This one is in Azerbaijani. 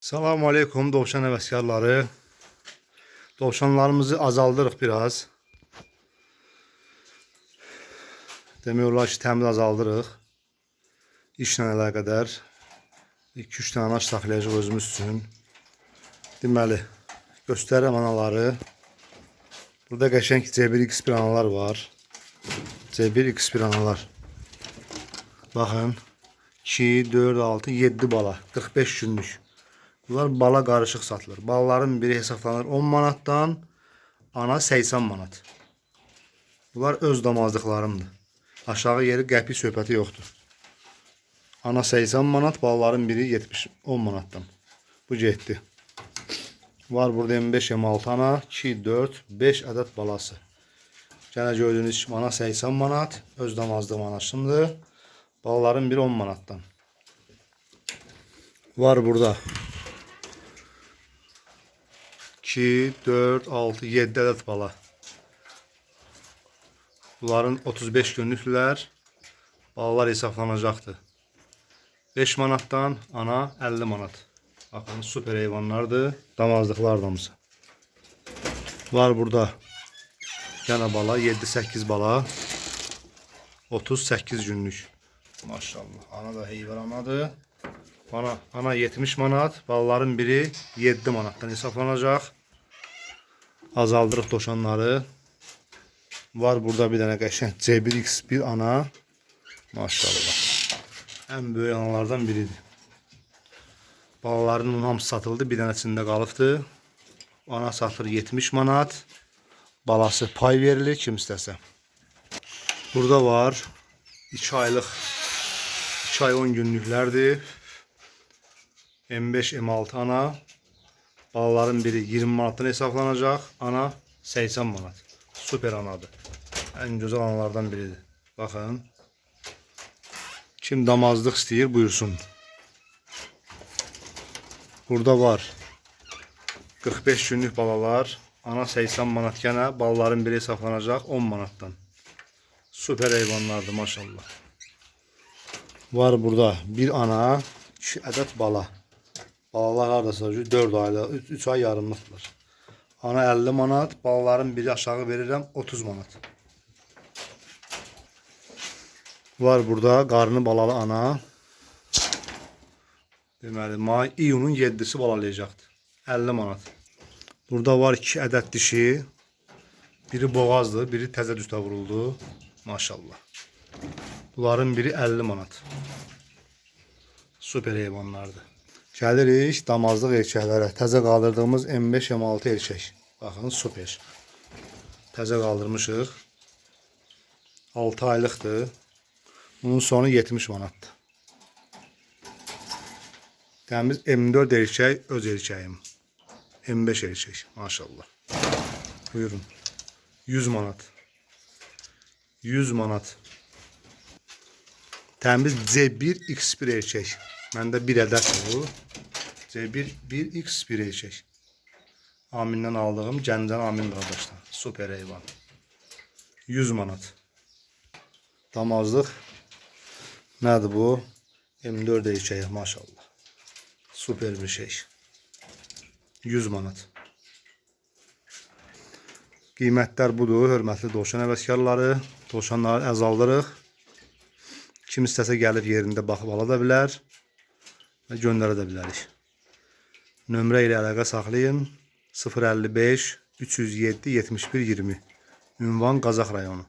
Selamun Aleyküm dovşan həvəskarları. Dovşanlarımızı azaldırıq biraz. Demək olar ki, təmiz azaldırıq. İşlə əlaqədar 2-3 dənə aç saxlayacaq özümüz üçün. Deməli, göstərirəm anaları. Burada qəşəng C1X1 analar var. C1X1 analar. Baxın, 2, 4, 6, 7 bala, 45 günlük. Bunlar bala qarışıq satılır. Balaların biri hesablanır 10 manatdan, ana 80 manat. Bunlar öz damazlıqlarımdır. Aşağı yeri qəpik söhbəti yoxdur. Ana 80 manat, balaların biri 10 manatdan. Bu getdi. Var burada 25-26 ana, 2, 4, 5 ədəd balası. Gənə gördüyünüz kimi ana 80 manat, öz damazlığım anaşımdır. Balaların biri 10 manatdan. Var burada 2, 4, 6, 7 ədəd bala. Bunların 35 günlüklər. Balalar hesablanacaqdır. 5 manatdan ana 50 manat. Baxın, süper heyvanlardır. Damazlıqlar damısı. Var burada gənə bala 7-8 bala. 38 günlük. Maşallah. Ana da heyvan anadır. Ana 70 manat. Balaların biri 7 manatdan hesablanacaq. Azaldırıq doşanları. Var burada bir dənə qəşəng C1X1 ana. Maşallah. Ən böyük analardan biridir. Balalarının hamısı satıldı. Bir dənəsində qalıbdır. Ana satılır 70 manat. Balası pay verilir kim istəsə. Burada var 2 aylıq 2 ay 10 günlüklərdir. M5-M6 ana. Balaların biri 20 manatdan hesablanacaq. Ana 80 manat. Süper anadır. Ən gözəl analardan biridir. Baxın. Kim damazlıq istəyir buyursun. Burada var 45 günlük balalar. Ana 80 manat gənə. Balaların biri hesablanacaq 10 manatdan. Süper heyvanlardır maşallah. Var burada bir ana 2 ədəd bala. Balalar haradasa 4 aylı, 3 ay yarımlıqdırlar. Ana 50 manat, balaların biri aşağı verirəm 30 manat. Var burada qarnı balalı ana. Deməli, iyunun 7-si balalayacaqdır. 50 manat. Burada var 2 ədəd dişi. Biri boğazdır, biri təzə düstə vuruldu. Maşallah. Bunların biri 50 manat. Süper heyvanlardır. Gəlirik damazlıq erkəklərə. Təzə qaldırdığımız M5-M6 erkək. Baxın, süper. Təzə qaldırmışıq. 6 aylıqdır. Bunun sonu 70 manatdır. Təmiz M4 erkək, öz erkəyim. M5 erkək, maşallah. Buyurun. 100 manat. 100 manat. Təmiz C1X1 erkək. Məndə bir ədəddir bu. C1X1 erkək. Amindən aldığım Gəncən Amin qardaşlar. Süper heyvan. 100 manat. Damazlıq. Nədir bu? M4 erkək maşallah. Süper bir şey. 100 manat. Qiymətlər budur, hörmətli dovşan həvəskarları. Dovşanları azaldırıq. Kim istəsə gəlib yerində baxıb ala da bilər və göndərə də bilərik. Nömrə ilə əlaqə saxlayın. 055 307 71 20. Ünvan Qazax rayonu.